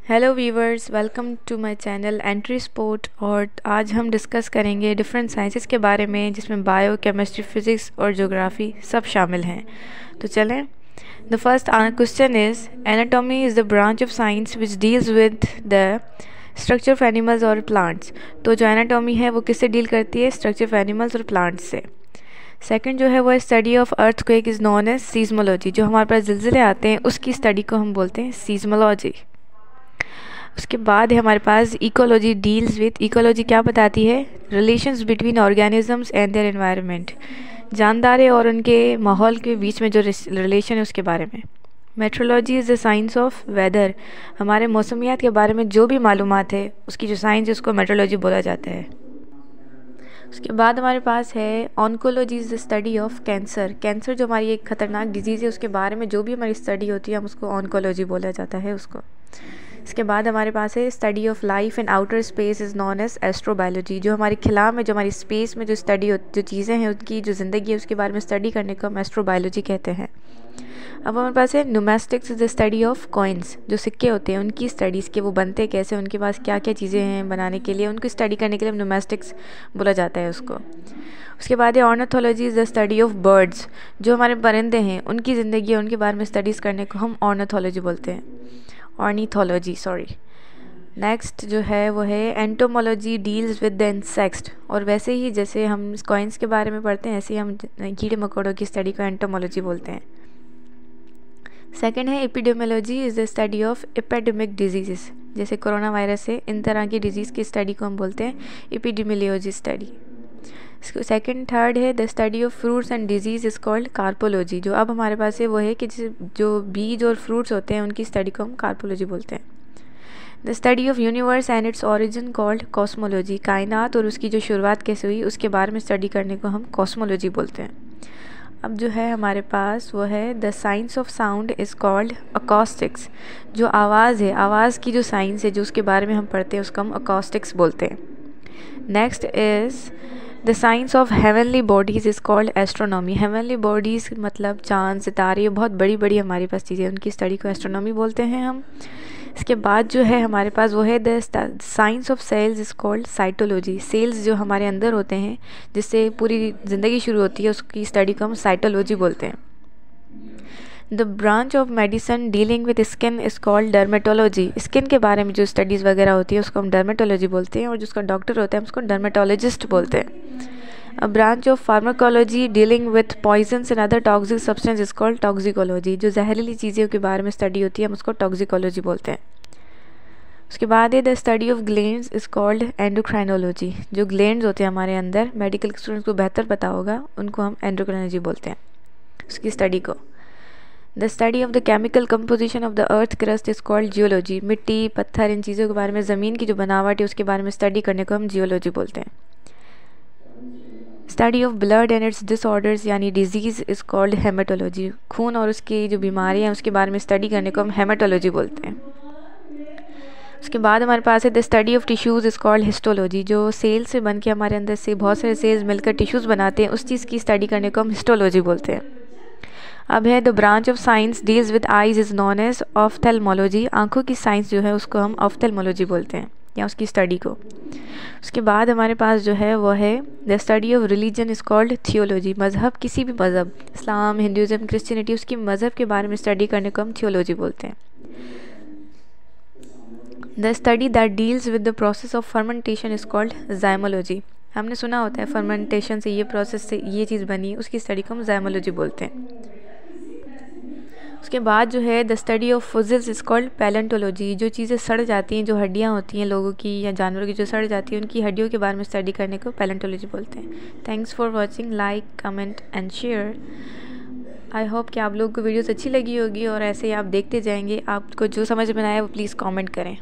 Hello viewers, welcome to my channel entry sport. और आज हम डिस्कस करेंगे डिफरेंट साइंसेस के बारे में, जिसमें बायो, केमिस्ट्री, फिज़िक्स और ज्योग्राफी सब शामिल हैं। तो चलें। The first question is anatomy is the branch of science which deals with the structure of animals और प्लांट्स। तो जो एनाटॉमी है वो किससे डील करती है? स्ट्रक्चर ऑफ एनिमल्स और प्लांट्स से। सेकंड जो है वो study of earthquake is known as seismology. जो हमारे पास ज़िलज़िले आते हैं उसकी स्टडी को हम बोलते हैं सीज़मोलॉजी। उसके बाद है हमारे पास इकोलॉजी डील्स विथ। इकोलॉजी क्या बताती है? Relations between organisms and their environment. जानदारे और उनके माहौल के बीच में जो रिलेशन है उसके बारे में। Metrology is the science of weather. हमारे मौसमियात के बारे में जो भी मालूमात है उसकी जो साइंस है उसको मेट्रोलॉजी बोला जाता है। उसके बाद हमारे पास है oncology is the study of cancer. Cancer जो हमारी एक ख़तरनाक डिजीज़ है उसके बारे में जो भी हमारी स्टडी होती है हम उसको ऑन्कोलॉजी बोला जाता है उसको। इसके बाद हमारे पास है study of life in outer space is known as astrobiology. जो हमारी खिला में, जो हमारी स्पेस में जो स्टडी जो चीज़ें हैं उनकी जो ज़िंदगी है उसके बारे में स्टडी करने को हम एस्ट्रोबायोलॉजी कहते हैं। अब हमारे पास है numismatics is the study of coins. जो सिक्के होते हैं उनकी स्टडीज़ के वो बनते कैसे, उनके पास क्या क्या चीज़ें हैं बनाने के लिए, उनकी स्टडी करने के लिए न्यूमेस्टिक्स बोला जाता है उसको। उसके बाद है ornithology is the study of birds. जो हमारे परिंदे हैं उनकी ज़िंदगी है उनके बारे में स्टडीज़ करने को हम ऑर्निथोलॉजी बोलते हैं, ऑर्निथोलॉजी सॉरी। नेक्स्ट जो है वो है entomology deals with the insects. और वैसे ही जैसे हम कॉइन्स के बारे में पढ़ते हैं ऐसे ही हम कीड़े मकोड़ों की स्टडी को एंटोमोलॉजी बोलते हैं। सेकेंड है epidemiology is the study of epidemic disease. जैसे कोरोना वायरस है, इन तरह की डिजीज़ की स्टडी को हम बोलते हैं एपिडेमियोलॉजी स्टडी। सेकेंड थर्ड है the study of fruits and disease is called carpology. जो अब हमारे पास है वो है कि जो बीज और फ्रूट्स होते हैं उनकी स्टडी को हम कार्पोलॉजी बोलते हैं। The study of universe and its origin called cosmology. कायनात और उसकी जो शुरुआत कैसे हुई उसके बारे में स्टडी करने को हम कॉस्मोलॉजी बोलते हैं। अब जो है हमारे पास वो है the science of sound is called acoustics. जो आवाज़ है, आवाज़ की जो साइंस है जो उसके बारे में हम पढ़ते हैं उसको हम अकॉस्टिक्स बोलते हैं। Next is the science of heavenly bodies is called astronomy. Heavenly bodies मतलब चाँद, सितारे, बहुत बड़ी बड़ी हमारे पास चीज़ें, उनकी स्टडी को एस्ट्रोनॉमी बोलते हैं हम। इसके बाद जो है हमारे पास वो है the science of cells is called cytology. Cells जो हमारे अंदर होते हैं जिससे पूरी ज़िंदगी शुरू होती है उसकी स्टडी को हम साइटोलॉजी बोलते हैं। The branch of medicine dealing with skin is called dermatology. Skin के बारे में जो स्टडीज़ वगैरह होती है उसको हम डर्मेटोलॉजी बोलते हैं, और जिसका डॉक्टर होता है हम उसको डर्मेटोलॉजिस्ट बोलते हैं। A branch of pharmacology dealing with poisons and other toxic substance is called toxicology. जो जहरीली चीज़ों के बारे में स्टडी होती है हम उसको टॉक्सिकोलॉजी बोलते हैं। उसके बाद है the study of glands is called endocrinology. जो ग्लैंड्स होते हैं हमारे अंदर, मेडिकल स्टूडेंट्स को बेहतर पता होगा, उनको हम एंडोक्राइनोलॉजी बोलते हैं, उसकी स्टडी को। The study of the chemical composition of the earth crust is called geology. मिट्टी, पत्थर, इन चीज़ों के बारे में, ज़मीन की जो बनावट है उसके बारे में स्टडी करने को हम जियोलॉजी बोलते हैं। Study of blood and it's disorders यानी डिजीज़ इज़ कॉल्ड हेमेटोलॉजी। खून और उसकी जो बीमारियाँ हैं उसके बारे में स्टडी करने को हम हेमेटोलॉजी बोलते हैं। उसके बाद हमारे पास है the study of tissues is called histology. जो सेल से बन के हमारे अंदर से बहुत सारे सेल्स मिलकर टिश्यूज़ बनाते हैं उस चीज़ की स्टडी करने को हम हिस्टोलॉजी बोलते हैं। अब है the branch of science deals with eyes is known as ophthalmology. आँखों की साइंस जो है उसको हम ऑफ्थेल्मोलॉजी बोलते हैं, या उसकी स्टडी को। उसके बाद हमारे पास जो है वो है the study of religion is called theology. मज़हब, किसी भी मज़हब, इस्लाम, हिंदुज़म, क्रिश्चियनिटी, उसकी मज़हब के बारे में स्टडी करने को हम थियोलॉजी बोलते हैं। The study that deals with the process of fermentation is called zymology. हमने सुना होता है फर्मेंटेशन से, ये प्रोसेस से ये चीज़ बनी, उसकी स्टडी को हम जाइमोलॉजी बोलते हैं। उसके बाद जो है the study of fossils is called palaeontology. जो चीज़ें सड़ जाती हैं, जो हड्डियाँ होती हैं लोगों की या जानवरों की जो सड़ जाती हैं, उनकी हड्डियों के बारे में स्टडी करने को पैलेंटोलॉजी बोलते हैं। Thanks for watching, like, comment and share. I hope कि आप लोगों को वीडियोस अच्छी लगी होगी और ऐसे ही आप देखते जाएंगे। आपको जो समझ में आए वो प्लीज़ कमेंट करें।